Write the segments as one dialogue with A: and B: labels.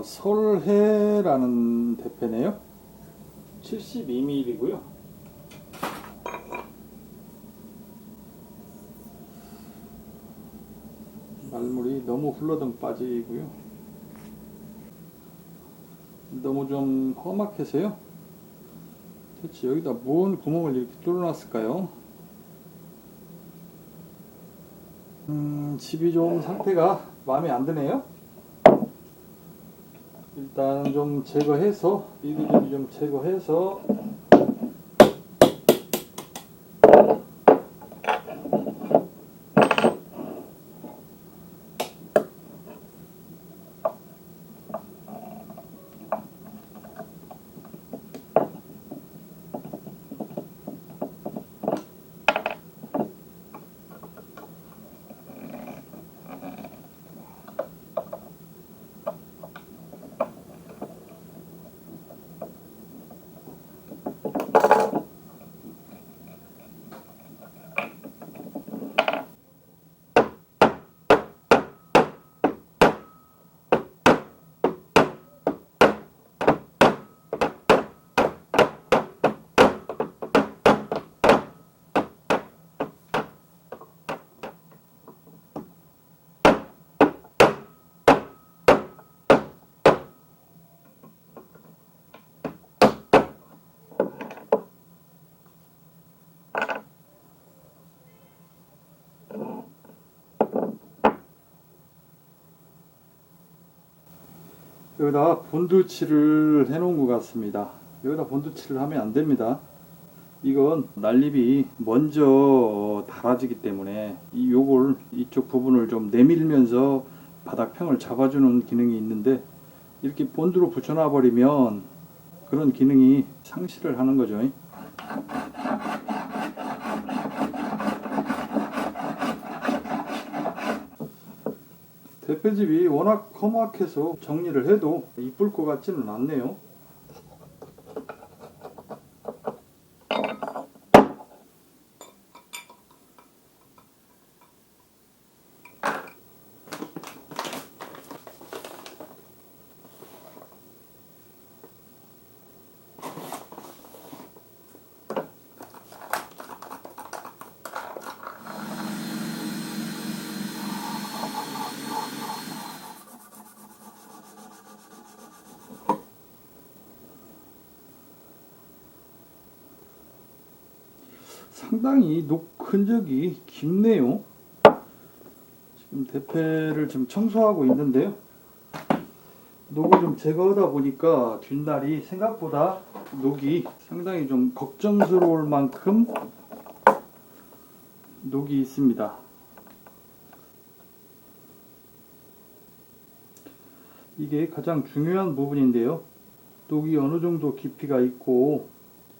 A: 설해라는 대패네요. 72mm고요. 말물이 너무 흘러덩 빠지고요. 너무 좀 험악해서요. 대체 여기다 뭔 구멍을 이렇게 뚫어놨을까요? 집이 좀 상태가 마음에 안 드네요. 일단 좀 제거해서, 이리저리 좀 제거해서 여기다 본드칠을 해놓은 것 같습니다. 여기다 본드칠을 하면 안 됩니다. 이건 난립이 먼저 닳아지기 때문에 요걸 이쪽 부분을 좀 내밀면서 바닥평을 잡아주는 기능이 있는데, 이렇게 본드로 붙여놔 버리면 그런 기능이 상실을 하는 거죠. 대패집이 워낙 험악해서 정리를 해도 이쁠 것 같지는 않네요. 상당히 녹 흔적이 깊네요. 지금 대패를 좀 청소하고 있는데요. 녹을 좀 제거하다 보니까 뒷날이 생각보다 녹이 상당히 좀 걱정스러울 만큼 녹이 있습니다. 이게 가장 중요한 부분인데요. 녹이 어느 정도 깊이가 있고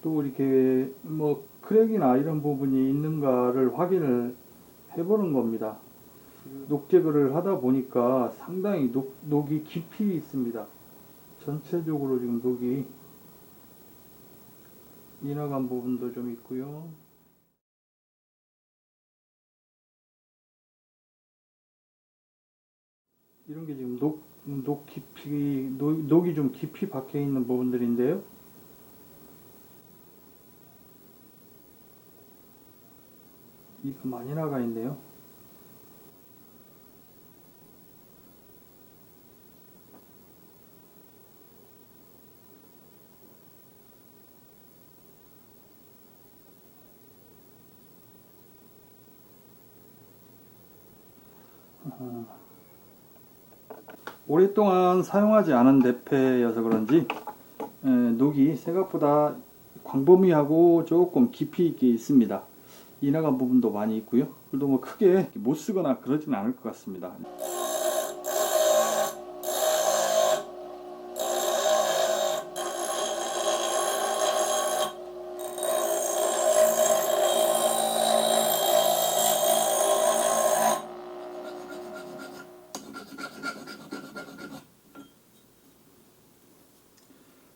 A: 또 이렇게 뭐 크랙이나 이런 부분이 있는가를 확인을 해보는 겁니다. 녹 제거를 하다 보니까 상당히 녹이 깊이 있습니다. 전체적으로 지금 녹이 이나간 부분도 좀 있고요. 이런 게 지금 녹이 좀 깊이 박혀 있는 부분들인데요. 이가 많이 나가 있네요. 오랫동안 사용하지 않은 대패여서 그런지 녹이 생각보다 광범위하고 조금 깊이 있게 있습니다. 이나간 부분도 많이 있고요. 그래도 뭐 크게 못 쓰거나 그러지는 않을 것 같습니다.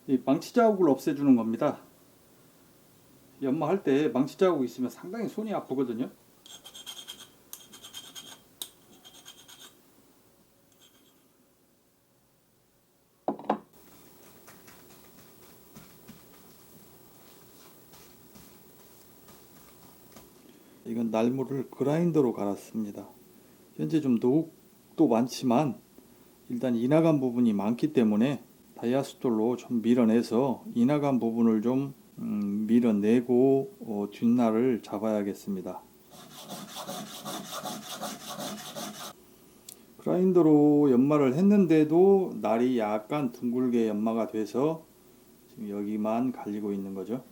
A: 이 망치 자국을 없애주는 겁니다. 연마할 때 망치 자국 있으면 상당히 손이 아프거든요. 이건 날물을 그라인더로 갈았습니다. 현재 좀 녹도 많지만 일단 이나간 부분이 많기 때문에 다이아스톨로 좀 밀어내서 이나간 부분을 좀 밀어내고 뒷날을 잡아야겠습니다. 그라인더로 연마를 했는데도 날이 약간 둥글게 연마가 돼서 지금 여기만 갈리고 있는 거죠.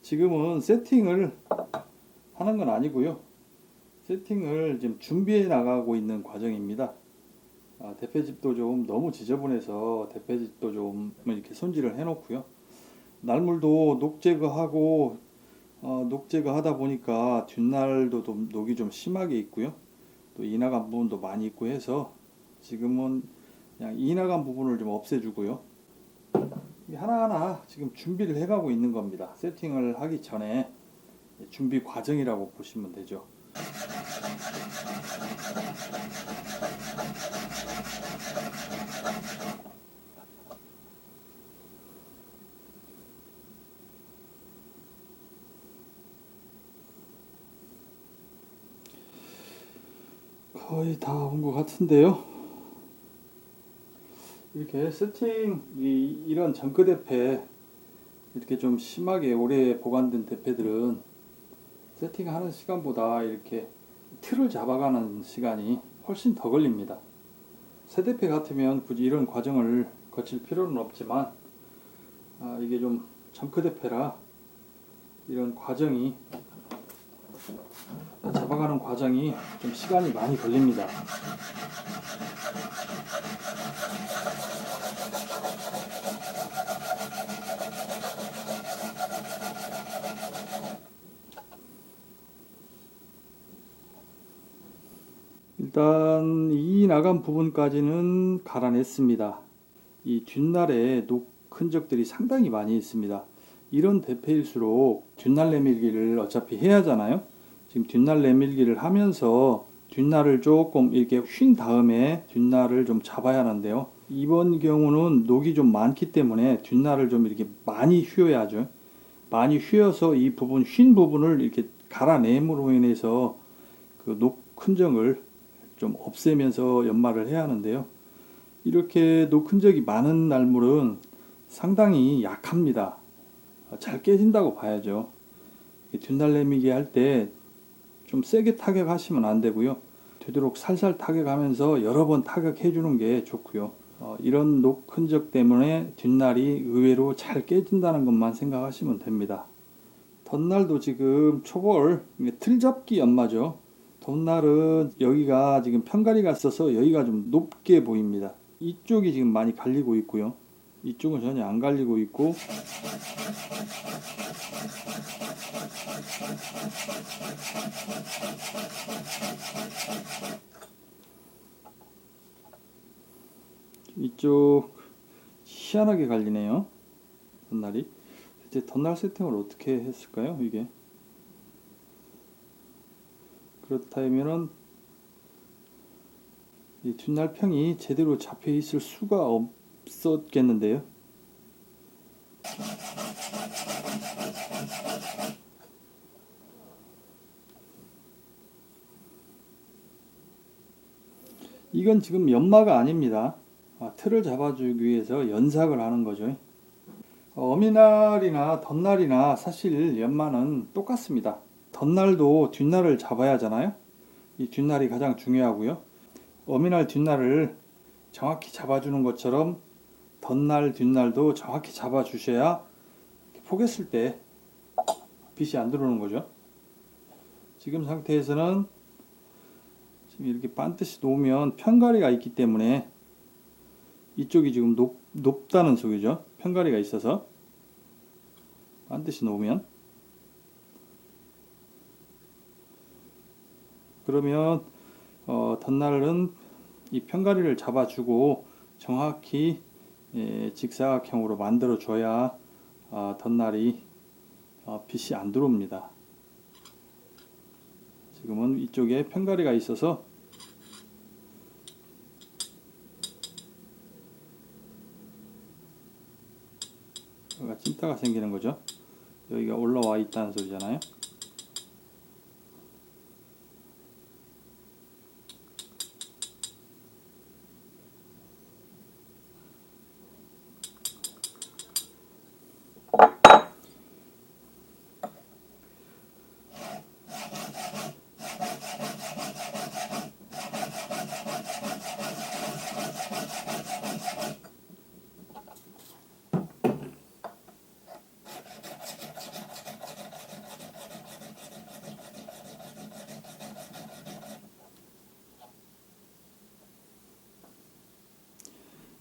A: 지금은 세팅을 하는 건 아니고요. 세팅을 지금 준비해 나가고 있는 과정입니다. 대패집도 좀 너무 지저분해서 대패집도 좀 이렇게 손질을 해 놓고요. 날물도 녹 제거하고 녹 제거하다 보니까 뒷날도 좀 녹이 좀 심하게 있고요. 또 이나간 부분도 많이 있고 해서 지금은 그냥 이나간 부분을 좀 없애주고요. 하나하나 지금 준비를 해가고 있는 겁니다. 세팅을 하기 전에 준비 과정이라고 보시면 되죠. 거의 다 온 것 같은데요. 이렇게 세팅 이런 정크 대패 이렇게 좀 심하게 오래 보관된 대패들은 세팅하는 시간보다 이렇게 틀을 잡아가는 시간이 훨씬 더 걸립니다. 새 대패 같으면 굳이 이런 과정을 거칠 필요는 없지만 이게 좀 정크 대패라 이런 과정이 잡아가는 과정이 좀 시간이 많이 걸립니다. 일단 이 나간 부분까지는 갈아냈습니다. 이 뒷날에 녹 흔적들이 상당히 많이 있습니다. 이런 대패일수록 뒷날 내밀기를 어차피 해야 하잖아요. 지금 뒷날 내밀기를 하면서 뒷날을 조금 이렇게 휜 다음에 뒷날을 좀 잡아야 하는데요. 이번 경우는 녹이 좀 많기 때문에 뒷날을 좀 이렇게 많이 휘어야죠. 많이 휘어서 이 부분 휜 부분을 이렇게 갈아냄으로 인해서 그 녹 흔적을 좀 없애면서 연마를 해야 하는데요. 이렇게 녹 흔적이 많은 날물은 상당히 약합니다. 잘 깨진다고 봐야죠. 뒷날 내미기 할 때 좀 세게 타격하시면 안 되고요. 되도록 살살 타격하면서 여러 번 타격해 주는 게 좋고요. 이런 녹 흔적 때문에 뒷날이 의외로 잘 깨진다는 것만 생각하시면 됩니다. 덧날도 지금 초벌 틀잡기 연마죠. 덧날은 여기가 지금 편가리가 있어서 여기가 좀 높게 보입니다. 이쪽이 지금 많이 갈리고 있고요. 이쪽은 전혀 안 갈리고 있고 이쪽 희한하게 갈리네요. 덧날이. 이제 덧날 세팅을 어떻게 했을까요? 이게 그렇다면은 이 뒷날평이 제대로 잡혀 있을 수가 없었겠는데요. 이건 지금 연마가 아닙니다. 틀을 잡아주기 위해서 연삭을 하는 거죠. 어미날이나 덧날이나 사실 연마는 똑같습니다. 덧날도 뒷날을 잡아야 하잖아요. 이 뒷날이 가장 중요하고요. 어미날 뒷날을 정확히 잡아주는 것처럼 덧날 뒷날도 정확히 잡아주셔야 포개쓸 때 빛이 안 들어오는 거죠. 지금 상태에서는 지금 이렇게 반듯이 놓으면 편가리가 있기 때문에 이쪽이 지금 높다는 소리죠. 편가리가 있어서 반듯이 놓으면 그러면 덧날은 이 편가리를 잡아주고 정확히 직사각형으로 만들어 줘야 덧날이 빛이 안 들어옵니다. 지금은 이쪽에 편가리가 있어서 여기가 찐따가 생기는 거죠. 여기가 올라와 있다는 소리잖아요.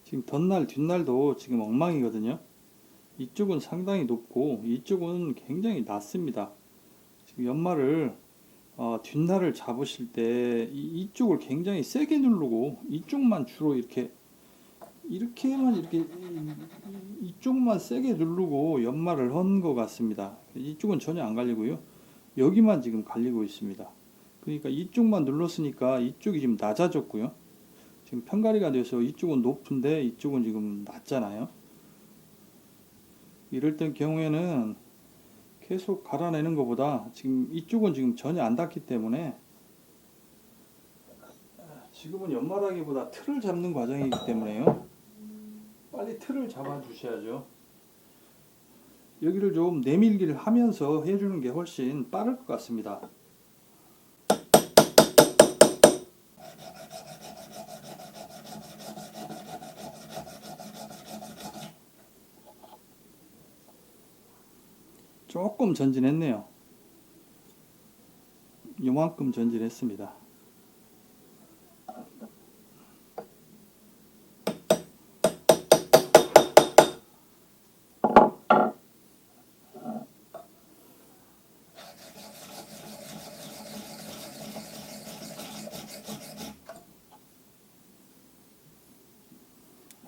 A: 지금 덧날 뒷날도 지금 엉망이거든요. 이쪽은 상당히 높고 이쪽은 굉장히 낮습니다. 지금 연말을 뒷날을 잡으실 때 이쪽을 굉장히 세게 누르고 이쪽만 주로 이렇게만 이렇게 이쪽만 세게 누르고 연말을 한 것 같습니다. 이쪽은 전혀 안 갈리고요. 여기만 지금 갈리고 있습니다. 그러니까 이쪽만 눌렀으니까 이쪽이 지금 낮아졌고요. 지금 편가리가 돼서 이쪽은 높은데 이쪽은 지금 낮잖아요. 이럴 땐 경우에는 계속 갈아내는 것보다 지금 이쪽은 지금 전혀 안 닿기 때문에 지금은 연말하기보다 틀을 잡는 과정이기 때문에요. 빨리 틀을 잡아 주셔야죠. 여기를 좀 내밀기를 하면서 해주는 게 훨씬 빠를 것 같습니다. 조금 전진했네요. 요만큼 전진했습니다.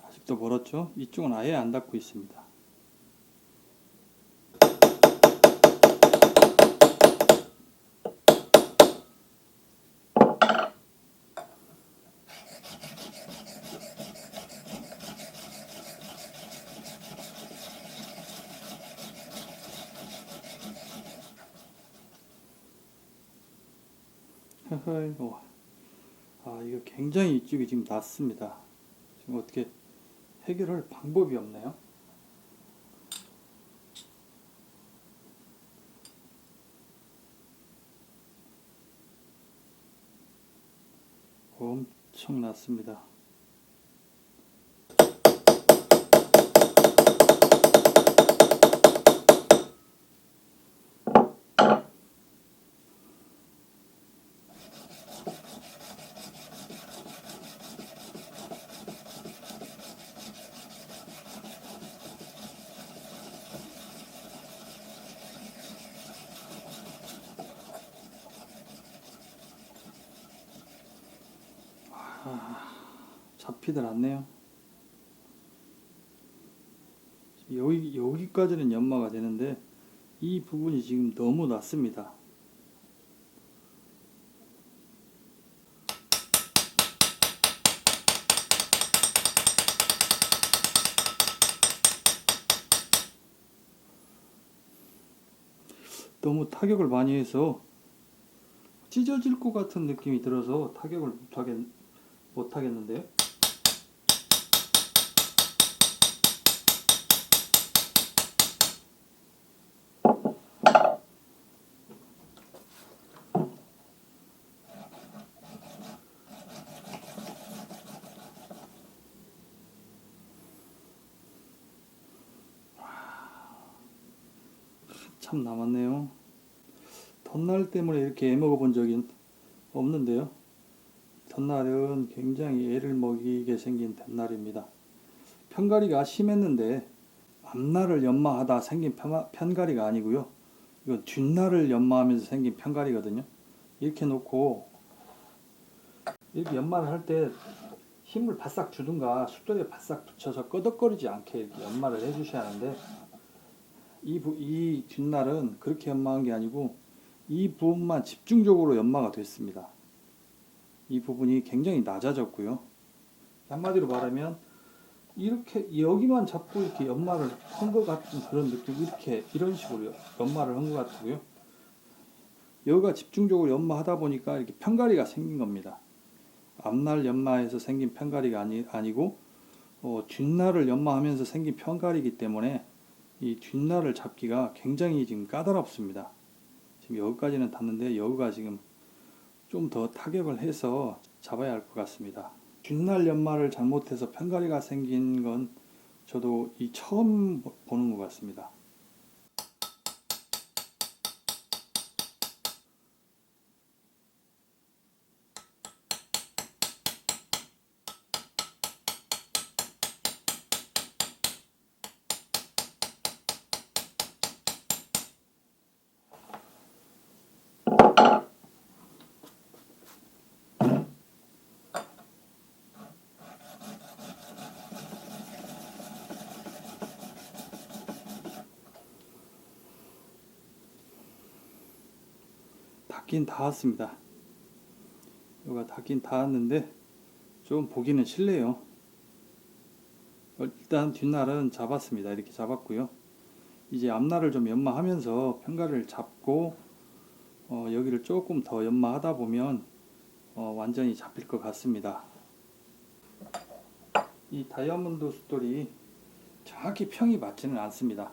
A: 아직도 멀었죠? 이쪽은 아예 안 닿고 있습니다. 이거 굉장히 이쪽이 지금 낮습니다. 지금 어떻게 해결할 방법이 없네요. 엄청 낮습니다. 잡히들 않네요. 여기까지는 연마가 되는데 이 부분이 지금 너무 낮습니다. 너무 타격을 많이 해서 찢어질 것 같은 느낌이 들어서 타격을 못 하겠는데요. 참 남았네요. 덧날 때문에 이렇게 애먹어 본 적이 없는데요. 덧날은 굉장히 애를 먹이게 생긴 덧날입니다. 편가리가 심했는데 앞날을 연마하다 생긴 편가리가 아니고요. 이건 뒷날을 연마하면서 생긴 편가리거든요. 이렇게 놓고 이렇게 연마를 할 때 힘을 바싹 주든가 숫돌에 바싹 붙여서 끄덕거리지 않게 이렇게 연마를 해주셔야 하는데 이 뒷날은 그렇게 연마한 게 아니고 이 부분만 집중적으로 연마가 됐습니다. 이 부분이 굉장히 낮아졌고요. 한마디로 말하면 이렇게 여기만 잡고 이렇게 연마를 한 것 같은 그런 느낌, 이렇게 이런 식으로 연마를 한 것 같고요. 여기가 집중적으로 연마하다 보니까 이렇게 편가리가 생긴 겁니다. 앞날 연마에서 생긴 편가리가 아니고 뒷날을 연마하면서 생긴 편가리이기 때문에 이 뒷날을 잡기가 굉장히 지금 까다롭습니다. 지금 여기까지는 닿는데 여기가 지금 좀 더 타격을 해서 잡아야 할 것 같습니다. 뒷날 연마를 잘못해서 편가리가 생긴 건 저도 이 처음 보는 것 같습니다. 닿긴 닿았습니다. 여기가 닿긴 닿았는데 좀 보기는 싫네요. 일단 뒷날은 잡았습니다. 이렇게 잡았고요. 이제 앞날을 좀 연마하면서 편가를 잡고 여기를 조금 더 연마하다 보면 완전히 잡힐 것 같습니다. 이 다이아몬드 숫돌이 정확히 평이 맞지는 않습니다.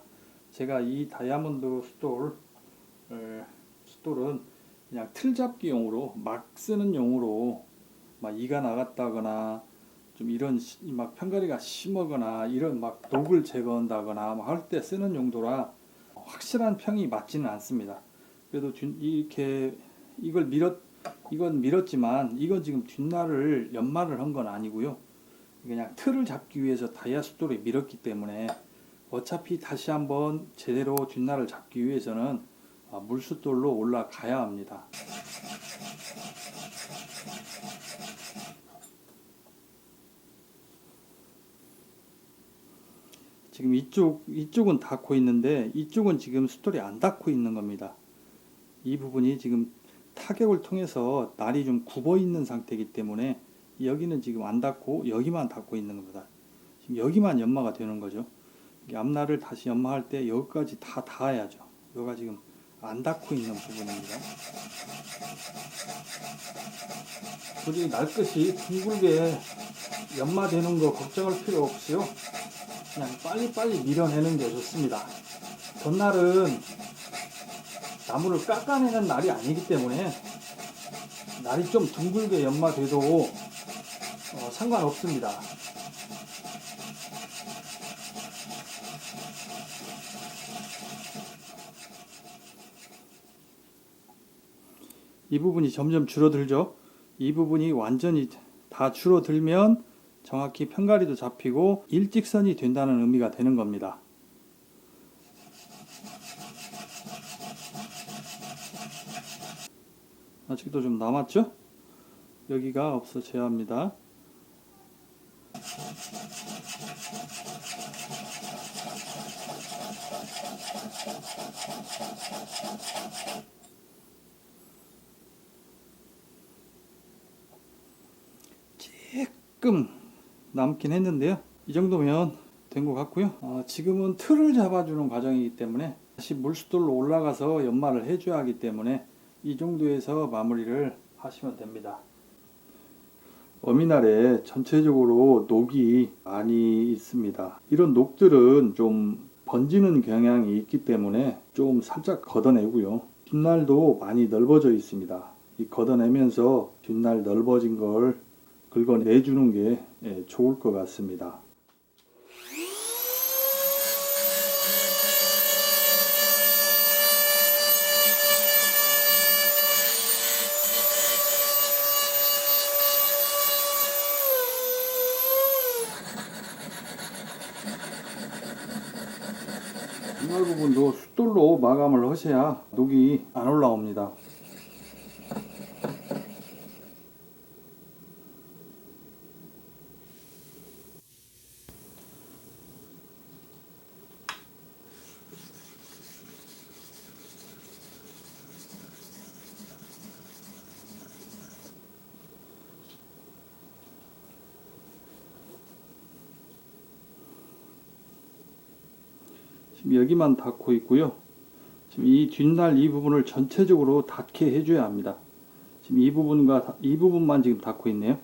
A: 제가 이 다이아몬드 숫돌은 그냥 틀잡기용으로 막 쓰는 용으로 막 이가 나갔다거나 좀 이런 막 편가리가 심하거나 이런 막 녹을 제거한다거나 할 때 쓰는 용도라 확실한 평이 맞지는 않습니다. 그래도 이렇게 이건 밀었지만 이건 지금 뒷날을 연마를 한 건 아니고요. 그냥 틀을 잡기 위해서 다이아 숫돌에 밀었기 때문에 어차피 다시 한번 제대로 뒷날을 잡기 위해서는 물숫돌로 올라가야 합니다. 지금 이쪽은 닿고 있는데 이쪽은 지금 숫돌이 안 닿고 있는 겁니다. 이 부분이 지금 타격을 통해서 날이 좀 굽어 있는 상태이기 때문에 여기는 지금 안 닿고 여기만 닿고 있는 겁니다. 지금 여기만 연마가 되는 거죠. 앞날을 다시 연마할 때 여기까지 다 닿아야죠. 여기가 지금 안 닿고 있는 부분입니다. 굳이 날것이 둥글게 연마되는 거 걱정할 필요 없이요. 그냥 빨리빨리 밀어내는 게 좋습니다. 전날은 나무를 깎아내는 날이 아니기 때문에 날이 좀 둥글게 연마돼도 상관없습니다. 이 부분이 점점 줄어들죠. 이 부분이 완전히 다 줄어들면 정확히 편가리도 잡히고 일직선이 된다는 의미가 되는 겁니다. 아직도 좀 남았죠? 여기가 없어져야 합니다. 조금 남긴 했는데요. 이 정도면 된 것 같고요. 지금은 틀을 잡아주는 과정이기 때문에 다시 물수돌로 올라가서 연마를 해줘야 하기 때문에 이 정도에서 마무리를 하시면 됩니다. 어미날에 전체적으로 녹이 많이 있습니다. 이런 녹들은 좀 번지는 경향이 있기 때문에 좀 살짝 걷어내고요. 뒷날도 많이 넓어져 있습니다. 이 걷어내면서 뒷날 넓어진 걸 긁어내주는 게 좋을 것 같습니다. 뒷날 부분도 숫돌로 마감을 하셔야 녹이 안 올라옵니다. 지금 여기만 닿고 있고요. 지금 이 뒷날 이 부분을 전체적으로 닿게 해줘야 합니다. 지금 이 부분과 이 부분만 지금 닿고 있네요.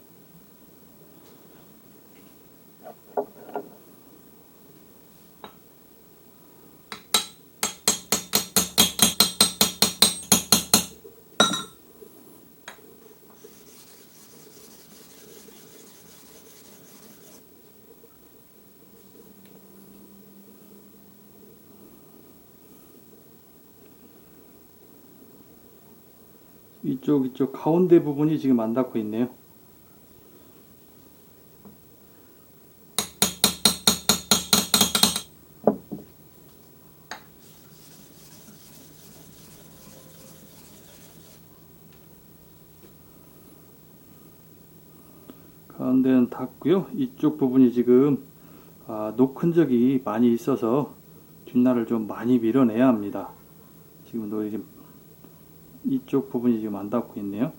A: 이쪽 가운데 부분이 지금 안 닿고 있네요. 가운데는 닿고요. 이쪽 부분이 지금 녹 흔적이 많이 있어서 뒷날을 좀 많이 밀어내야 합니다. 지금 이쪽 부분이 지금 안 닿고 있네요.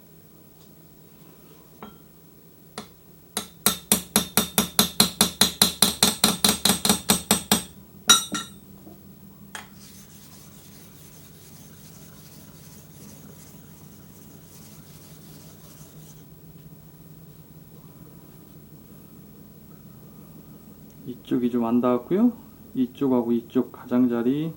A: 이쪽이 좀 안 닿았고요. 이쪽하고 이쪽 가장자리,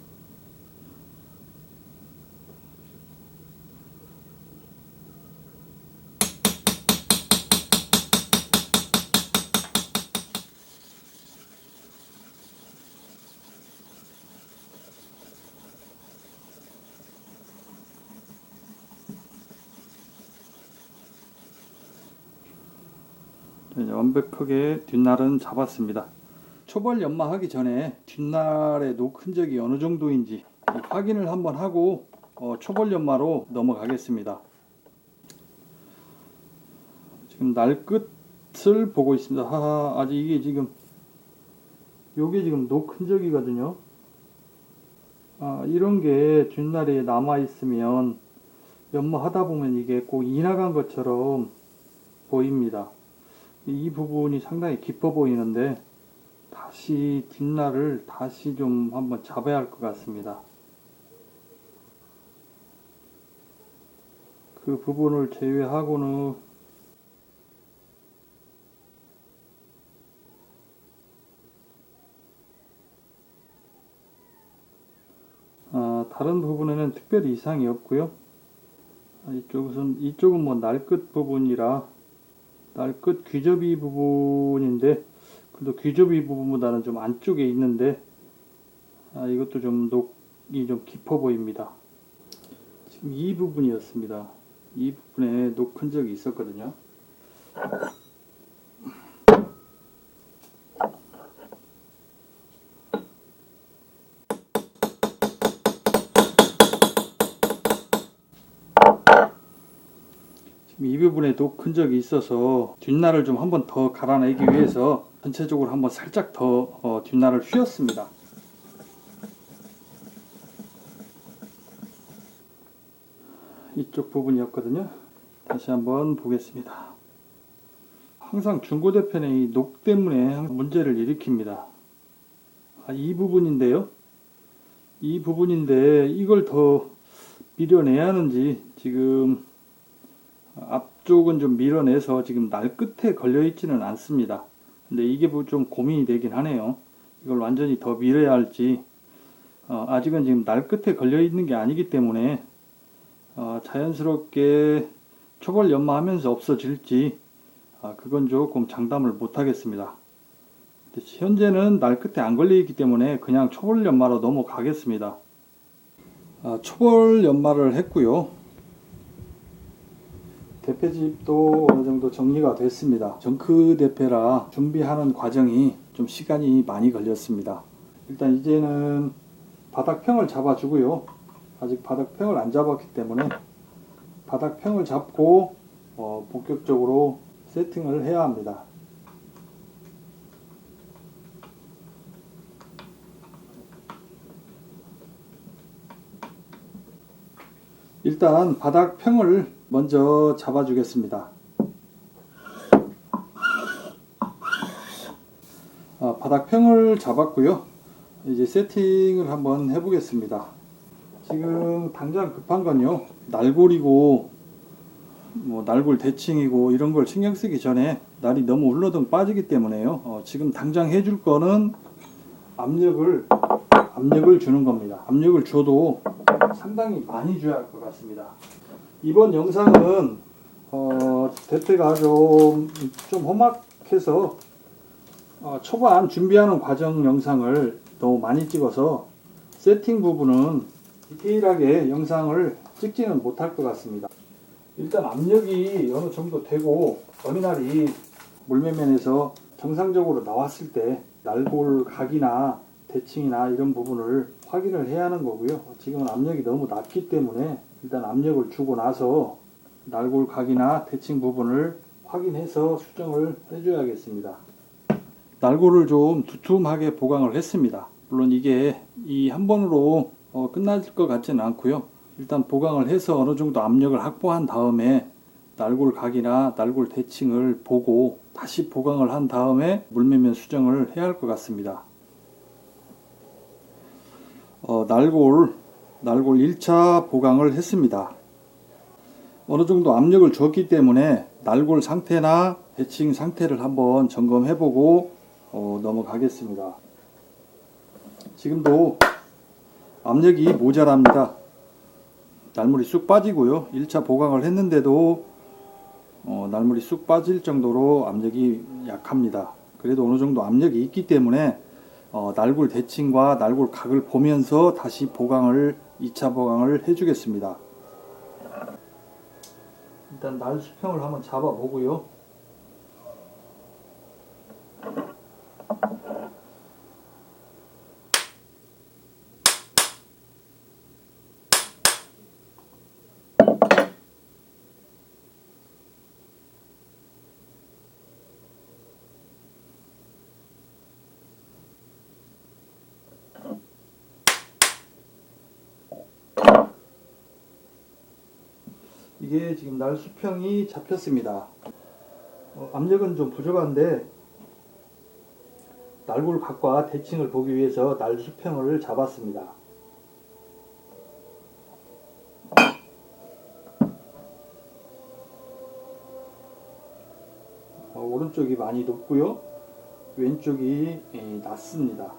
A: 이제 완벽하게 뒷날은 잡았습니다. 초벌 연마하기 전에 뒷날의 녹 흔적이 어느 정도인지 확인을 한번 하고 초벌 연마로 넘어가겠습니다. 지금 날 끝을 보고 있습니다. 하하, 아직 이게 지금 녹 흔적이거든요. 이런 게 뒷날에 남아 있으면 연마하다 보면 이게 꼭 이나간 것처럼 보입니다. 이 부분이 상당히 깊어 보이는데 다시 뒷날을 다시 좀 한번 잡아야 할 것 같습니다. 그 부분을 제외하고는 다른 부분에는 특별히 이상이 없고요. 이쪽은 뭐 날끝 부분이라 날끝 귀접이 부분인데 그래도 귀접이 부분보다는 좀 안쪽에 있는데 이것도 좀 녹이 좀 깊어 보입니다. 지금 이 부분이었습니다. 이 부분에 녹 흔적이 있었거든요. 지금 이 부분에 녹 흔적이 있어서 뒷날을 좀 한번 더 갈아내기 위해서 전체적으로 한번 살짝 더 뒷날을 휘었습니다. 이쪽 부분이었거든요. 다시 한번 보겠습니다. 항상 중고대편의 이 녹 때문에 문제를 일으킵니다. 이 부분인데요. 이 부분인데 이걸 더 밀어내야 하는지 지금 앞쪽은 좀 밀어내서 지금 날 끝에 걸려 있지는 않습니다. 근데 이게 좀 고민이 되긴 하네요. 이걸 완전히 더 밀어야 할지 아직은 지금 날 끝에 걸려 있는 게 아니기 때문에 자연스럽게 초벌 연마하면서 없어질지 그건 조금 장담을 못 하겠습니다. 현재는 날 끝에 안 걸려 있기 때문에 그냥 초벌 연마로 넘어가겠습니다. 초벌 연마를 했고요. 대패집도 어느 정도 정리가 됐습니다. 정크 대패라 준비하는 과정이 좀 시간이 많이 걸렸습니다. 일단 이제는 바닥평을 잡아주고요. 아직 바닥평을 안 잡았기 때문에 바닥평을 잡고 본격적으로 세팅을 해야 합니다. 일단 바닥평을 먼저 잡아주겠습니다. 바닥평을 잡았고요. 이제 세팅을 한번 해보겠습니다. 지금 당장 급한 건요, 날골이고 뭐 날골 대칭이고 이런 걸 신경 쓰기 전에 날이 너무 울러덩 빠지기 때문에요. 지금 당장 해줄 거는 압력을 주는 겁니다. 압력을 줘도 상당히 많이 줘야 할 것 같습니다. 이번 영상은 대패가 좀 험악해서 초반 준비하는 과정 영상을 너무 많이 찍어서 세팅 부분은 디테일하게 영상을 찍지는 못할 것 같습니다. 일단 압력이 어느 정도 되고 어미날이 물매면에서 정상적으로 나왔을 때 날골 각이나 대칭이나 이런 부분을 확인을 해야 하는 거고요. 지금은 압력이 너무 낮기 때문에 일단 압력을 주고 나서 날골 각이나 대칭 부분을 확인해서 수정을 해줘야겠습니다. 날골을 좀 두툼하게 보강을 했습니다. 물론 이게 이 한 번으로 끝날 것 같지는 않고요. 일단 보강을 해서 어느 정도 압력을 확보한 다음에 날골 각이나 날골 대칭을 보고 다시 보강을 한 다음에 물매면 수정을 해야 할 것 같습니다. 날골 1차 보강을 했습니다. 어느 정도 압력을 줬기 때문에 날골 상태나 대칭 상태를 한번 점검해 보고 넘어가겠습니다. 지금도 압력이 모자랍니다. 날물이 쑥 빠지고요. 1차 보강을 했는데도 날물이 쑥 빠질 정도로 압력이 약합니다. 그래도 어느 정도 압력이 있기 때문에 날골 대칭과 날골 각을 보면서 다시 2차 보강을 해주겠습니다. 일단 날 수평을 한번 잡아 보고요. 이게 지금 날 수평이 잡혔습니다. 압력은 좀 부족한데 날골 각과 대칭을 보기 위해서 날 수평을 잡았습니다. 오른쪽이 많이 높고요. 왼쪽이 낮습니다.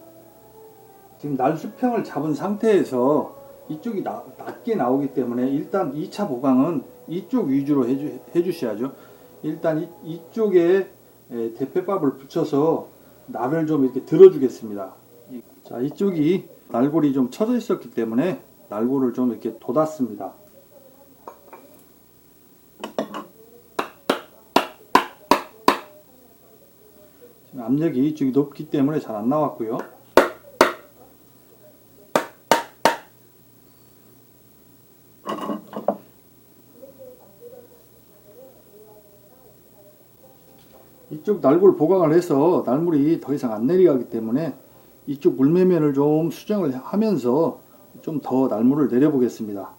A: 지금 날 수평을 잡은 상태에서 이쪽이 낮게 나오기 때문에 일단 2차 보강은 이쪽 위주로 해주셔야죠. 일단 이쪽에 대패밥을 붙여서 날을 좀 이렇게 들어주겠습니다. 자, 이쪽이 날골이 좀 쳐져 있었기 때문에 날골을 좀 이렇게 돋았습니다. 지금 압력이 이쪽이 높기 때문에 잘 안 나왔고요. 이쪽 날골 보강을 해서 날물이 더 이상 안 내려가기 때문에 이쪽 물매면을 좀 수정을 하면서 좀 더 날물을 내려 보겠습니다.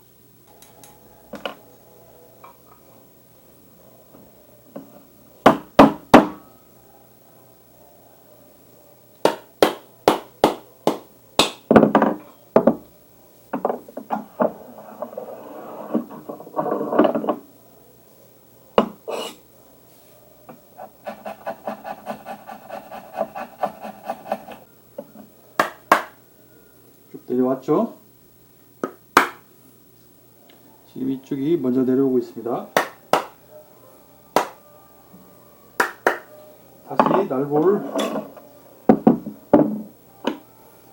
A: 내려왔죠? 지금 이쪽이 먼저 내려오고 있습니다. 다시 날골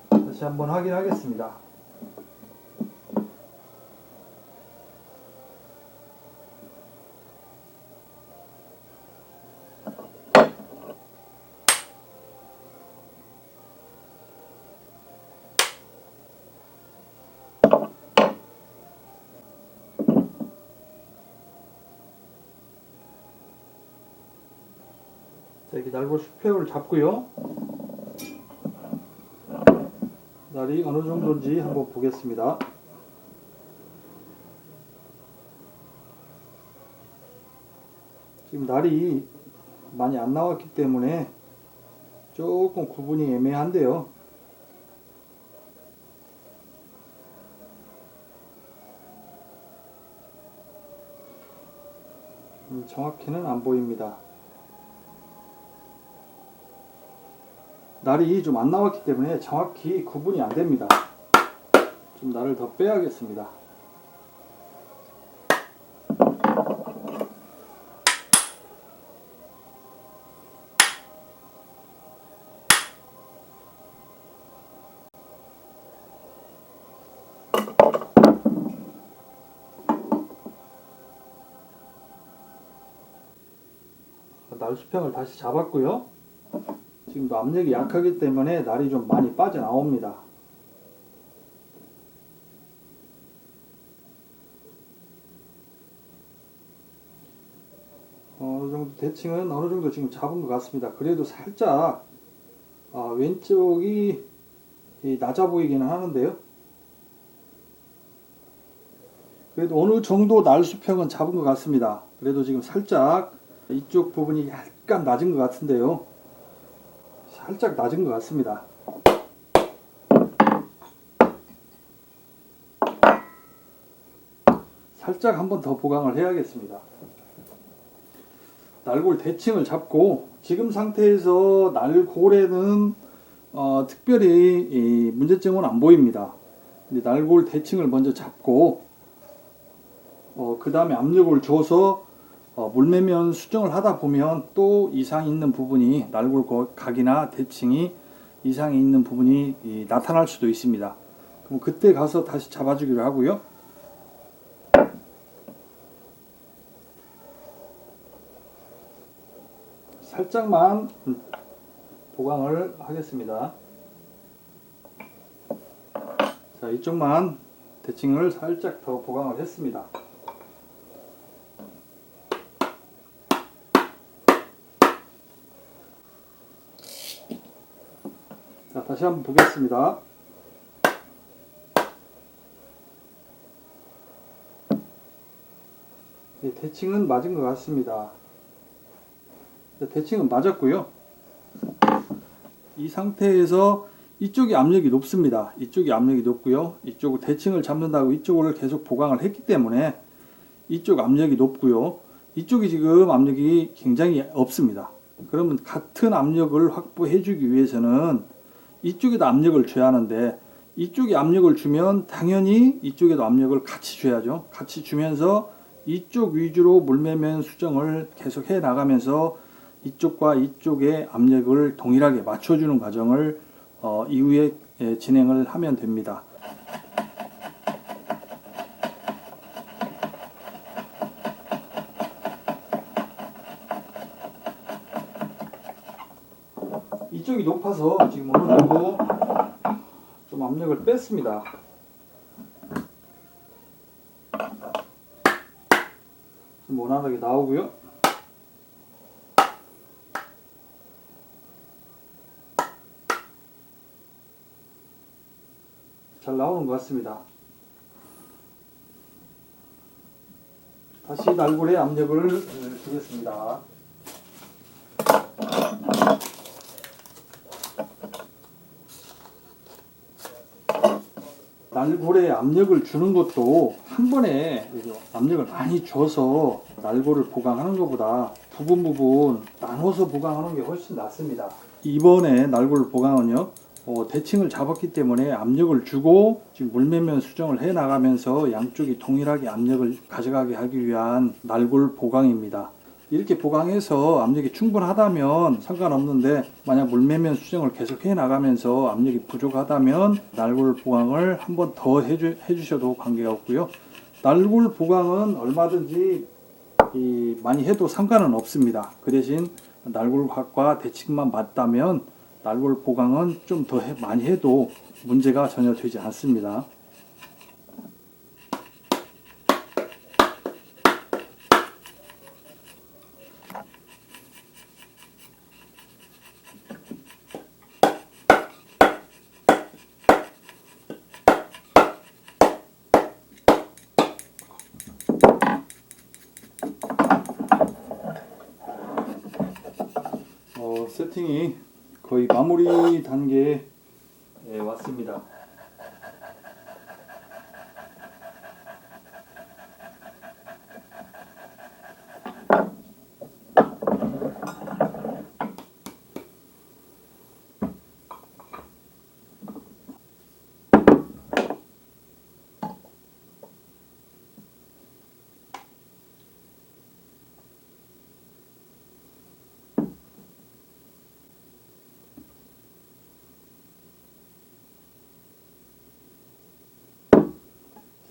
A: 다시 한번 확인하겠습니다. 자, 이렇게 날골 수평을 잡고요. 날이 어느 정도인지 한번 보겠습니다. 지금 날이 많이 안 나왔기 때문에 조금 구분이 애매한데요. 정확히는 안 보입니다. 날이 좀 안 나왔기 때문에 정확히 구분이 안 됩니다. 좀 날을 더 빼야겠습니다. 날 수평을 다시 잡았고요. 지금도 압력이 약하기 때문에 날이 좀 많이 빠져나옵니다. 어느 정도 대칭은 어느 정도 지금 잡은 것 같습니다. 그래도 살짝 왼쪽이 낮아 보이기는 하는데요. 그래도 어느 정도 날 수평은 잡은 것 같습니다. 그래도 지금 살짝 이쪽 부분이 약간 낮은 것 같은데요. 살짝 낮은 것 같습니다. 살짝 한 번 더 보강을 해야겠습니다. 날골 대칭을 잡고 지금 상태에서 날골에는 특별히 문제점은 안 보입니다. 근데 날골 대칭을 먼저 잡고 그 다음에 압력을 줘서 물매면 수정을 하다 보면 또 이상이 있는 부분이 날골 각이나 대칭이 이상이 있는 부분이 나타날 수도 있습니다. 그럼 그때 가서 다시 잡아주기로 하고요. 살짝만 보강을 하겠습니다. 자, 이쪽만 대칭을 살짝 더 보강을 했습니다. 자, 다시 한번 보겠습니다. 네, 대칭은 맞은 것 같습니다. 대칭은 맞았고요. 이 상태에서 이쪽이 압력이 높습니다. 이쪽이 압력이 높고요. 이쪽을 대칭을 잡는다고 이쪽을 계속 보강을 했기 때문에 이쪽 압력이 높고요. 이쪽이 지금 압력이 굉장히 없습니다. 그러면 같은 압력을 확보해 주기 위해서는 이쪽에도 압력을 줘야 하는데 이쪽에 압력을 주면 당연히 이쪽에도 압력을 같이 줘야죠. 같이 주면서 이쪽 위주로 물매면 수정을 계속 해 나가면서 이쪽과 이쪽의 압력을 동일하게 맞춰주는 과정을 이후에 진행을 하면 됩니다. 이쪽이 높아서 지금 어느 정도 좀 압력을 뺐습니다. 좀 원활하게 나오고요. 잘 나오는 것 같습니다. 다시 날골에 압력을 주겠습니다. 날골에 압력을 주는 것도 한 번에 압력을 많이 줘서 날골을 보강하는 것보다 부분 나눠서 보강하는 게 훨씬 낫습니다. 이번에 날골 보강은요, 대칭을 잡았기 때문에 압력을 주고 지금 물매면 수정을 해 나가면서 양쪽이 동일하게 압력을 가져가게 하기 위한 날골 보강입니다. 이렇게 보강해서 압력이 충분하다면 상관없는데 만약 물매면 수정을 계속 해 나가면서 압력이 부족하다면 날골 보강을 한 번 더 해주셔도 관계가 없고요. 날골 보강은 얼마든지 많이 해도 상관은 없습니다. 그 대신 날골각과 대칭만 맞다면 날골 보강은 좀 더 많이 해도 문제가 전혀 되지 않습니다. 세팅이 거의 마무리 단계에 왔습니다.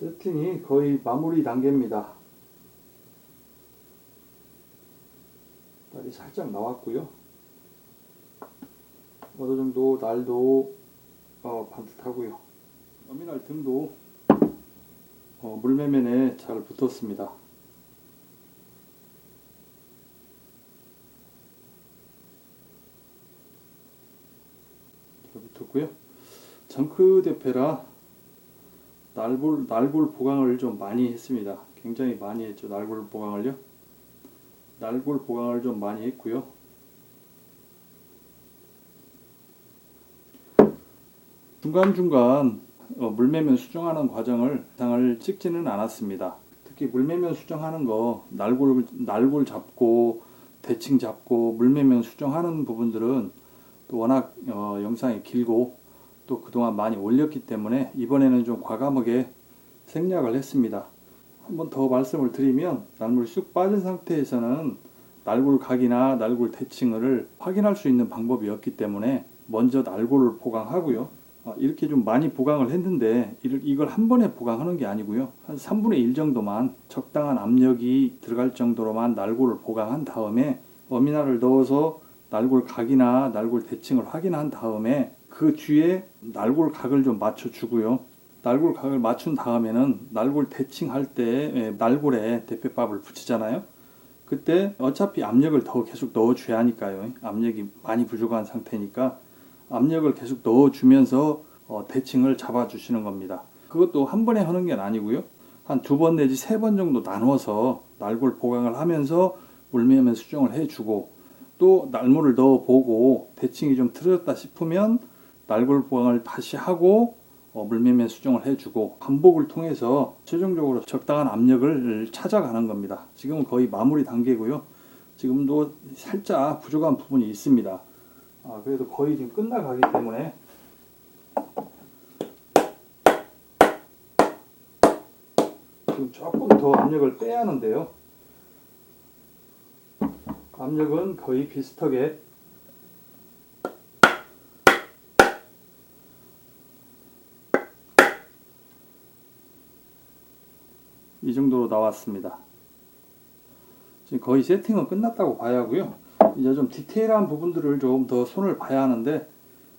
A: 세팅이 거의 마무리 단계입니다. 날이 살짝 나왔고요. 어느 정도 날도 반듯하고요. 어미날 등도 물매면에 잘 붙었습니다. 잘 붙었고요. 정크 대패라 날골 보강을 좀 많이 했습니다. 굉장히 많이 했죠. 날골 보강을요. 날골 보강을 좀 많이 했고요. 중간중간 물매면 수정하는 과정을 찍지는 않았습니다. 특히 물매면 수정하는 거 날골 잡고 대칭 잡고 물매면 수정하는 부분들은 또 워낙 영상이 길고 또 그동안 많이 올렸기 때문에 이번에는 좀 과감하게 생략을 했습니다. 한번 더 말씀을 드리면 날골이 쑥 빠진 상태에서는 날골 각이나 날골 대칭을 확인할 수 있는 방법이 없기 때문에 먼저 날골을 보강하고요. 이렇게 좀 많이 보강을 했는데 이걸 한 번에 보강하는 게 아니고요. 한 3분의 1 정도만 적당한 압력이 들어갈 정도로만 날골을 보강한 다음에 어미날을 넣어서 날골 각이나 날골 대칭을 확인한 다음에 그 뒤에 날골 각을 좀 맞춰주고요. 날골 각을 맞춘 다음에는 날골 대칭할 때 날골에 대패밥을 붙이잖아요. 그때 어차피 압력을 더 계속 넣어줘야 하니까요. 압력이 많이 부족한 상태니까 압력을 계속 넣어주면서 대칭을 잡아주시는 겁니다. 그것도 한 번에 하는 게 아니고요. 한 2번 내지 3번 정도 나눠서 날골 보강을 하면서 물매면 수정을 해주고 또 날물을 넣어보고 대칭이 좀 틀어졌다 싶으면 날골 보강을 다시 하고 물매면 수정을 해주고 반복을 통해서 최종적으로 적당한 압력을 찾아가는 겁니다. 지금은 거의 마무리 단계고요. 지금도 살짝 부족한 부분이 있습니다. 그래도 거의 지금 끝나가기 때문에 지금 조금 더 압력을 빼야 하는데요. 압력은 거의 비슷하게 이 정도로 나왔습니다. 지금 거의 세팅은 끝났다고 봐야 하고요. 이제 좀 디테일한 부분들을 좀 더 손을 봐야 하는데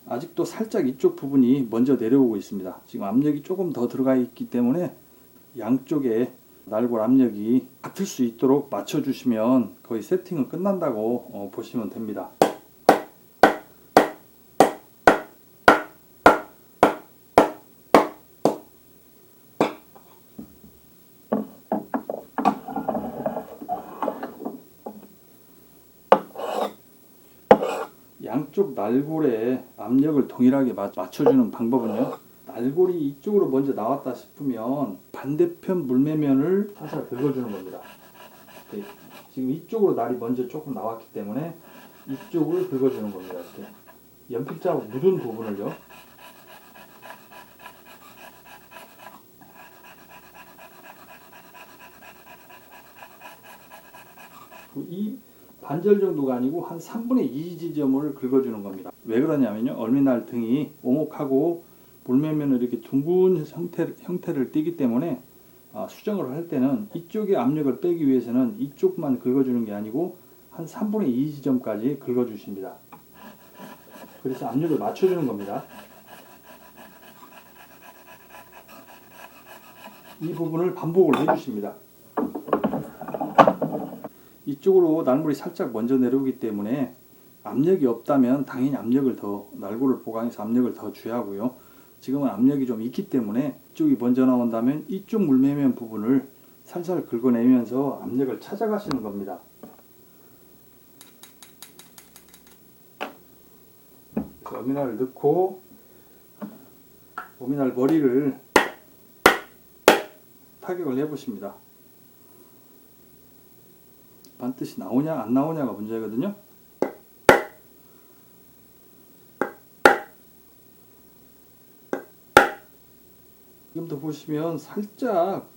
A: 아직도 살짝 이쪽 부분이 먼저 내려오고 있습니다. 지금 압력이 조금 더 들어가 있기 때문에 양쪽에 날골 압력이 같을 수 있도록 맞춰주시면 거의 세팅은 끝난다고 보시면 됩니다. 양쪽 날골에 압력을 동일하게 맞춰주는 방법은요. 날골이 이쪽으로 먼저 나왔다 싶으면 반대편 물매면을 살살 긁어주는 겁니다. 지금 이쪽으로 날이 먼저 조금 나왔기 때문에 이쪽을 긁어주는 겁니다. 이렇게 연필자국 묻은 부분을요. 이 반절 정도가 아니고 한 3분의 2 지점을 긁어주는 겁니다. 왜 그러냐면요. 어미날 등이 오목하고 물매면을 이렇게 둥근 형태를 띠기 때문에 수정을 할 때는 이쪽의 압력을 빼기 위해서는 이쪽만 긁어주는 게 아니고 한 3분의 2 지점까지 긁어주십니다. 그래서 압력을 맞춰주는 겁니다. 이 부분을 반복을 해주십니다. 이쪽으로 날물이 살짝 먼저 내려오기 때문에 압력이 없다면 당연히 날골을 보강해서 압력을 더 줘야 하고요. 지금은 압력이 좀 있기 때문에 이쪽이 먼저 나온다면 이쪽 물매면 부분을 살살 긁어내면서 압력을 찾아가시는 겁니다. 어미날을 넣고 어미날 머리를 타격을 해보십니다. 반드시 나오냐 안 나오냐가 문제거든요. 지금도 보시면 살짝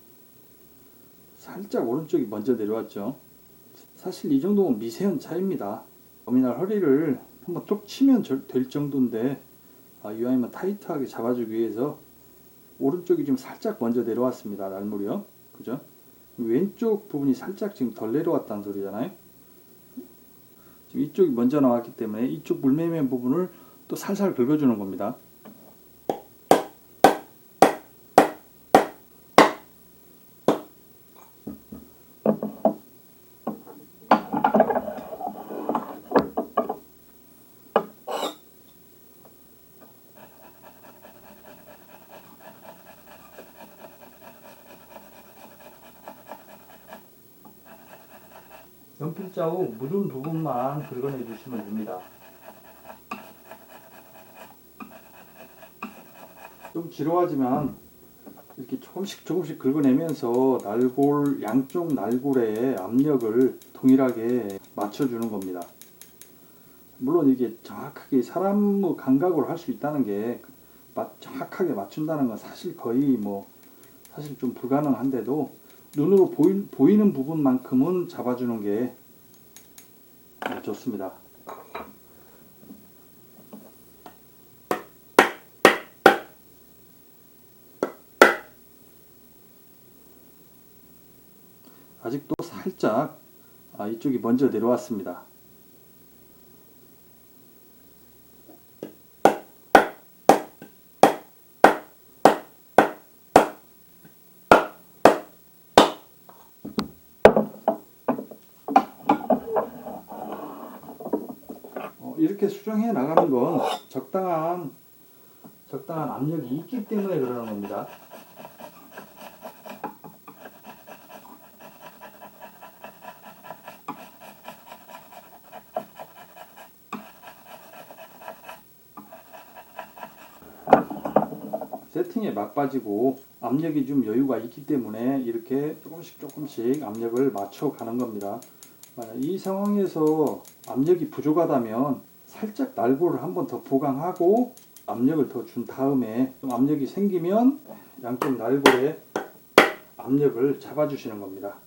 A: 오른쪽이 먼저 내려왔죠. 사실 이 정도면 미세한 차이입니다. 어미날 허리를 한번 톡 치면 될 정도인데 이왕이면 타이트하게 잡아주기 위해서 오른쪽이 좀 살짝 먼저 내려왔습니다. 날물이요. 그죠? 왼쪽 부분이 살짝 지금 덜 내려왔다는 소리잖아요. 지금 이쪽이 먼저 나왔기 때문에 이쪽 물매매한 부분을 또 살살 긁어주는 겁니다. 연필자 후 묻은 부분만 긁어내 주시면 됩니다. 좀 지루하지만 이렇게 조금씩 긁어내면서 날골, 양쪽 날골의 압력을 동일하게 맞춰주는 겁니다. 물론 이게 정확하게 사람 감각으로 할 수 있다는 게 정확하게 맞춘다는 건 사실 거의 사실 좀 불가능한데도 눈으로 보이는 부분만큼은 잡아주는 게 좋습니다. 아직도 살짝 이쪽이 먼저 내려왔습니다. 이렇게 수정해 나가는 건 적당한 압력이 있기 때문에 그러는 겁니다. 세팅에 막빠지고 압력이 좀 여유가 있기 때문에 이렇게 조금씩 압력을 맞춰 가는 겁니다. 이 상황에서 압력이 부족하다면 살짝 날골을 한번 더 보강하고 압력을 더 준 다음에 좀 압력이 생기면 양쪽 날골에 압력을 잡아주시는 겁니다.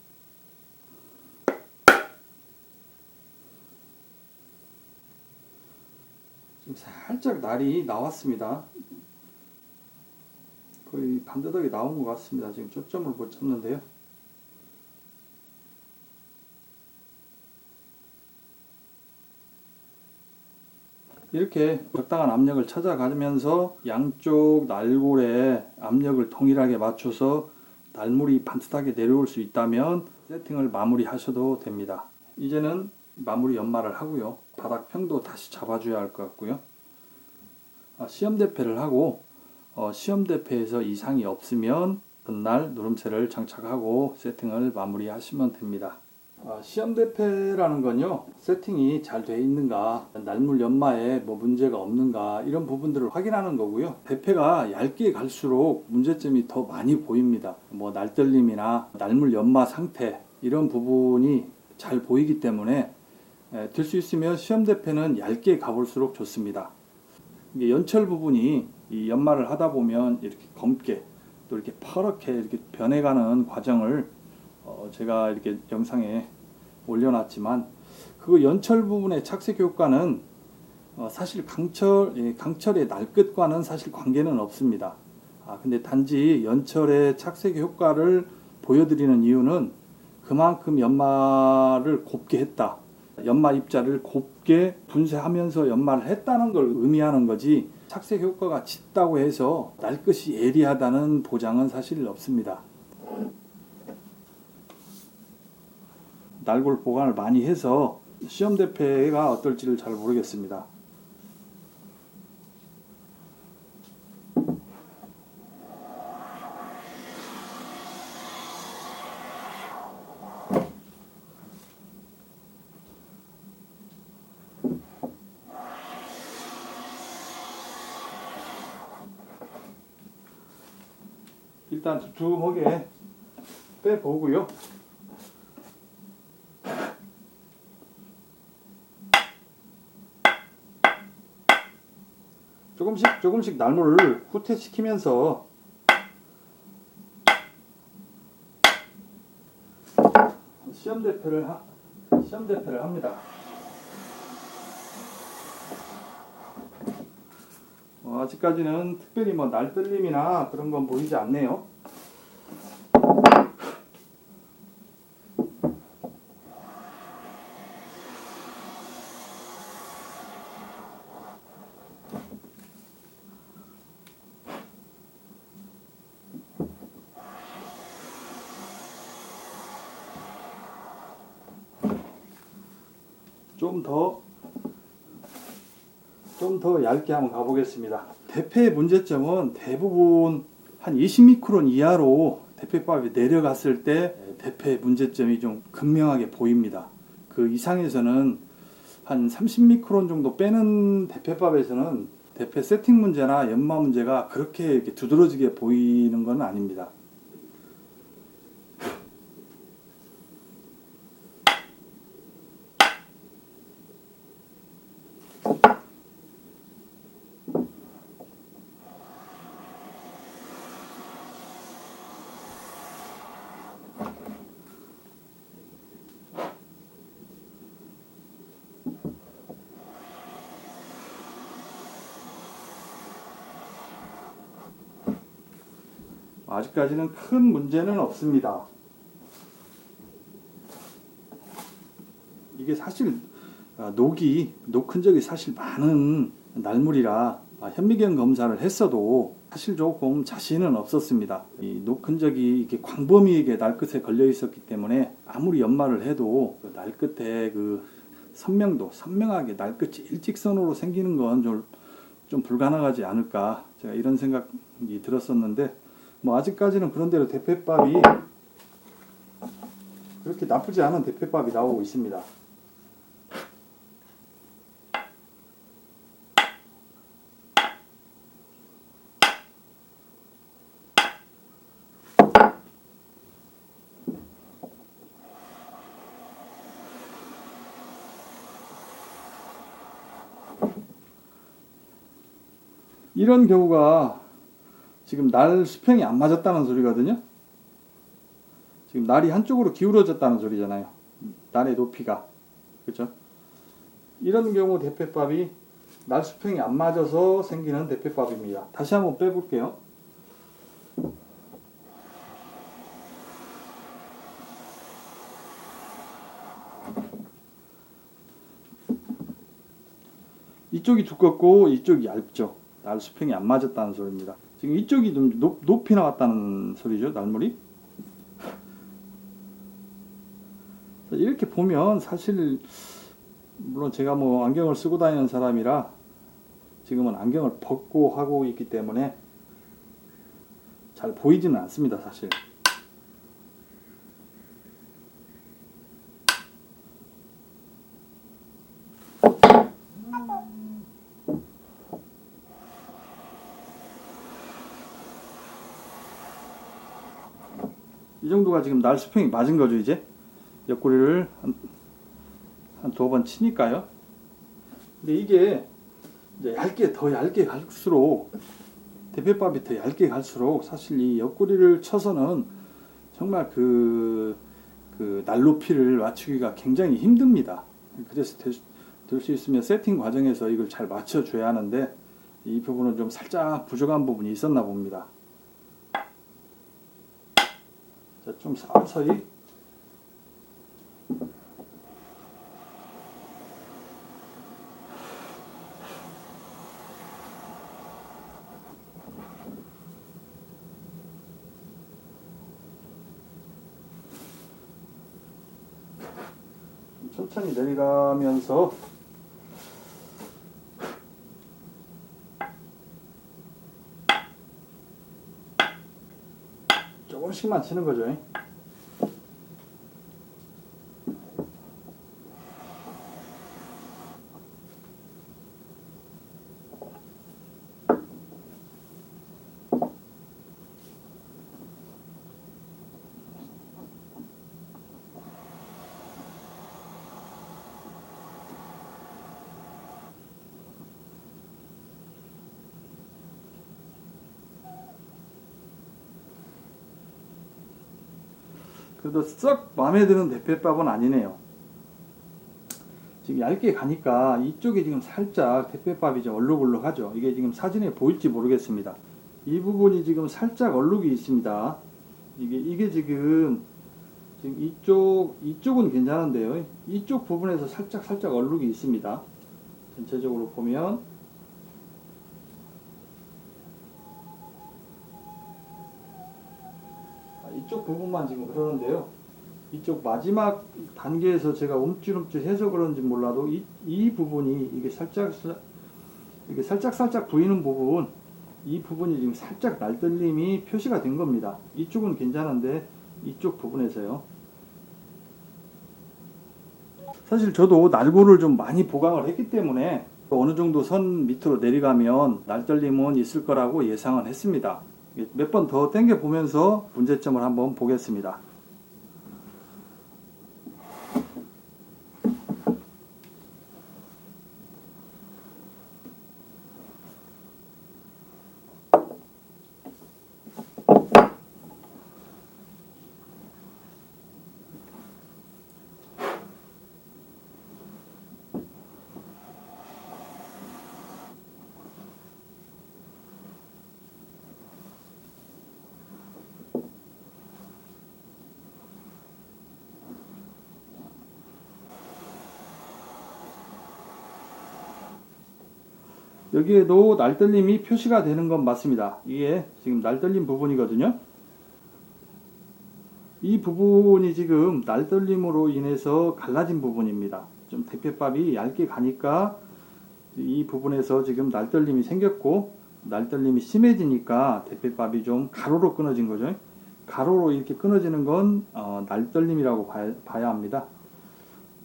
A: 지금 살짝 날이 나왔습니다. 거의 반듯하게 나온 것 같습니다. 지금 초점을 못 잡는데요. 이렇게 적당한 압력을 찾아가면서 양쪽 날골에 압력을 동일하게 맞춰서 날물이 반듯하게 내려올 수 있다면 세팅을 마무리 하셔도 됩니다. 이제는 마무리 연마를 하고요. 바닥 평도 다시 잡아줘야 할 것 같고요. 시험 대패를 하고 시험 대패에서 이상이 없으면 그날 누름쇠를 장착하고 세팅을 마무리 하시면 됩니다. 시험 대패라는 건요, 세팅이 잘 되어 있는가, 날물 연마에 문제가 없는가 이런 부분들을 확인하는 거고요. 대패가 얇게 갈수록 문제점이 더 많이 보입니다. 날떨림이나 날물 연마 상태 이런 부분이 잘 보이기 때문에 될 수 있으면 시험 대패는 얇게 가볼수록 좋습니다. 이게 연철 부분이 이 연마를 하다 보면 이렇게 검게 또 이렇게 파랗게 이렇게 변해가는 과정을 제가 이렇게 영상에 올려놨지만 그 연철 부분의 착색 효과는 사실 강철의 날끝과는 사실 관계는 없습니다. 근데 단지 연철의 착색 효과를 보여드리는 이유는 그만큼 연마를 곱게 했다. 연마 입자를 곱게 분쇄하면서 연마를 했다는 걸 의미하는 거지, 착색 효과가 짙다고 해서 날끝이 예리하다는 보장은 사실 없습니다. 날골 보강을 많이 해서 시험 대패가 어떨지를 잘 모르겠습니다. 일단 두툼하게 빼보고요. 조금씩 날물을 후퇴시키면서 시험 대패를 합니다. 아직까지는 특별히 뭐 날떨림이나 그런 건 보이지 않네요. 좀 더 얇게 한번 가보겠습니다. 대패의 문제점은 대부분 한 20미크론 이하로 대패밥이 내려갔을 때 대패의 문제점이 좀 극명하게 보입니다. 그 이상에서는 한 30미크론 정도 빼는 대패밥에서는 대패 세팅 문제나 연마 문제가 그렇게 이렇게 두드러지게 보이는 건 아닙니다. 아직까지는 큰 문제는 없습니다. 이게 사실 녹 흔적이 사실 많은 날물이라 현미경 검사를 했어도 사실 조금 자신은 없었습니다. 이 녹 흔적이 이렇게 광범위하게 날 끝에 걸려 있었기 때문에 아무리 연마를 해도 그 날 끝에 그 선명하게 날 끝이 일직선으로 생기는 건 좀 불가능하지 않을까, 제가 이런 생각이 들었었는데, 뭐 아직까지는 그런대로 대패밥이 그렇게 나쁘지 않은 대패밥이 나오고 있습니다. 이런 경우가 지금 날 수평이 안 맞았다는 소리거든요. 지금 날이 한쪽으로 기울어졌다는 소리잖아요. 날의 높이가. 그렇죠? 이런 경우 대패밥이 날 수평이 안 맞아서 생기는 대패밥입니다. 다시 한번 빼볼게요. 이쪽이 두껍고 이쪽이 얇죠. 날 수평이 안 맞았다는 소리입니다. 지금 이쪽이 좀 높이 나왔다는 소리죠. 날물이. 이렇게 보면 사실 물론 제가 뭐 안경을 쓰고 다니는 사람이라 지금은 안경을 벗고 하고 있기 때문에 잘 보이지는 않습니다. 사실. 이 정도가 지금 날 수평이 맞은 거죠. 이제 옆구리를 한 두 번 치니까요. 근데 이게 이제 더 얇게 갈수록, 대패밥이 더 얇게 갈수록 사실 이 옆구리를 쳐서는 정말 그 날 높이를 맞추기가 굉장히 힘듭니다. 그래서 될 수 있으면 세팅 과정에서 이걸 잘 맞춰줘야 하는데 이 부분은 좀 살짝 부족한 부분이 있었나 봅니다. 자, 좀 서서히 천천히 내려가면서 조금씩만 치는 거죠. 그래도 썩 마음에 드는 대패밥은 아니네요. 지금 얇게 가니까 이쪽에 지금 살짝 대패밥이 좀 얼룩얼룩하죠. 이게 지금 사진에 보일지 모르겠습니다. 이 부분이 지금 살짝 얼룩이 있습니다. 이게 지금 이쪽은 괜찮은데요. 이쪽 부분에서 살짝 얼룩이 있습니다. 전체적으로 보면 이쪽 부분만 지금 그러는데요. 이쪽 마지막 단계에서 제가 움찔움찔 해서 그런지 몰라도 이 부분이 이게 살짝 보이는 부분, 이 부분이 지금 살짝 날떨림이 표시가 된 겁니다. 이쪽은 괜찮은데 이쪽 부분에서요. 사실 저도 날고를 좀 많이 보강을 했기 때문에 어느 정도 선 밑으로 내려가면 날떨림은 있을 거라고 예상은 했습니다. 몇 번 더 당겨 보면서 문제점을 한번 보겠습니다. 여기에도 날떨림이 표시가 되는 건 맞습니다. 이게 지금 날떨림 부분이거든요. 이 부분이 지금 날떨림으로 인해서 갈라진 부분입니다. 좀 대패밥이 얇게 가니까 이 부분에서 지금 날떨림이 생겼고, 날떨림이 심해지니까 대패밥이 좀 가로로 끊어진 거죠. 가로로 이렇게 끊어지는 건 날떨림이라고 봐야 합니다.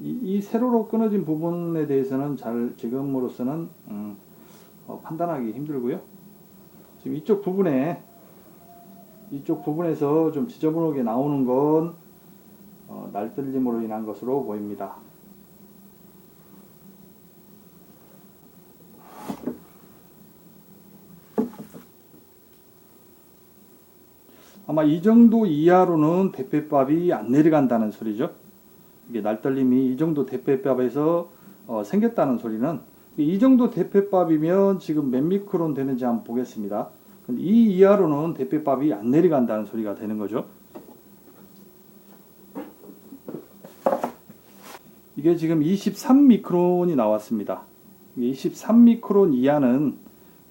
A: 이 세로로 끊어진 부분에 대해서는 잘 지금으로서는 판단하기 힘들고요. 지금 이쪽 부분에서 좀 지저분하게 나오는 건 날떨림으로 인한 것으로 보입니다. 아마 이 정도 이하로는 대패밥이 안 내려간다는 소리죠. 이게 날떨림이 이 정도 대패밥에서 생겼다는 소리는, 이 정도 대패밥이면 지금 몇 미크론 되는지 한번 보겠습니다. 근데 이 이하로는 대패밥이 안 내려간다는 소리가 되는 거죠. 이게 지금 23미크론이 나왔습니다. 23미크론 이하는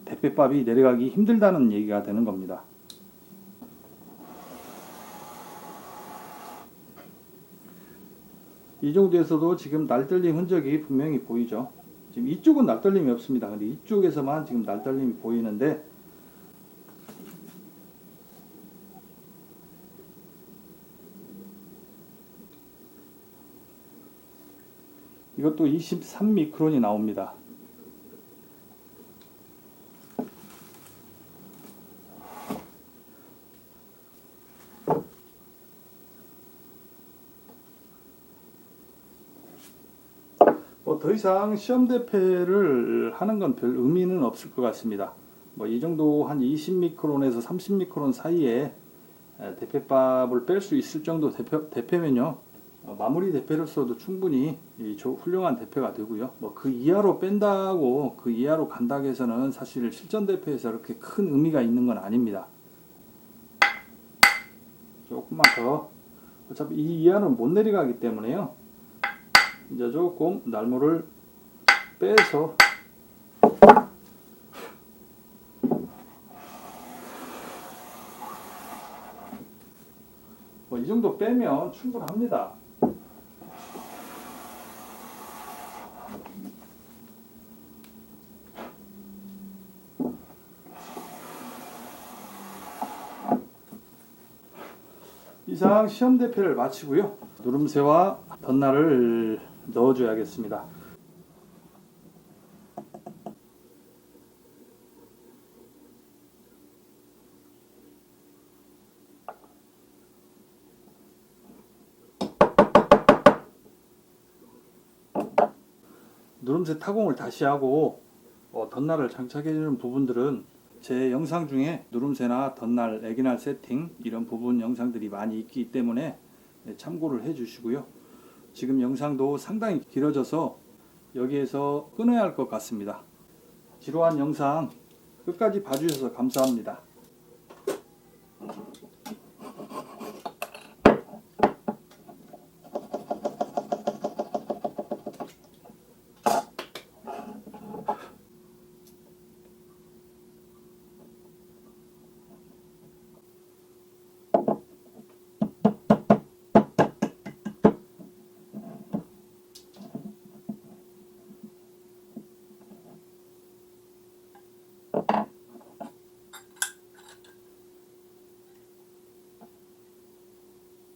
A: 대패밥이 내려가기 힘들다는 얘기가 되는 겁니다. 이 정도에서도 지금 날떨림 흔적이 분명히 보이죠. 지금 이쪽은 날떨림이 없습니다. 근데 이쪽에서만 지금 날떨림이 보이는데, 이것도 23미크론이 나옵니다. 더 이상 시험 대패를 하는 건 별 의미는 없을 것 같습니다. 이 정도 한 20미크론에서 30미크론 사이에 대패밥을 뺄 수 있을 정도 대패면요, 마무리 대패로서도 충분히 훌륭한 대패가 되고요. 그 이하로 뺀다고, 그 이하로 간다고 해서는 사실 실전 대패에서 그렇게 큰 의미가 있는 건 아닙니다. 조금만 더, 어차피 이 이하는 못 내려가기 때문에요. 이제 조금 날모를 빼서 이 정도 빼면 충분합니다. 이상 시험 대패를 마치고요. 누름새와 덧날을 넣어줘야겠습니다. 누름새 타공을 다시 하고 덧날을 장착해주는 부분들은 제 영상 중에 누름새나 덧날, 애기날 세팅 이런 부분 영상들이 많이 있기 때문에 참고를 해주시고요. 지금 영상도 상당히 길어져서 여기에서 끊어야 할 것 같습니다. 지루한 영상 끝까지 봐주셔서 감사합니다.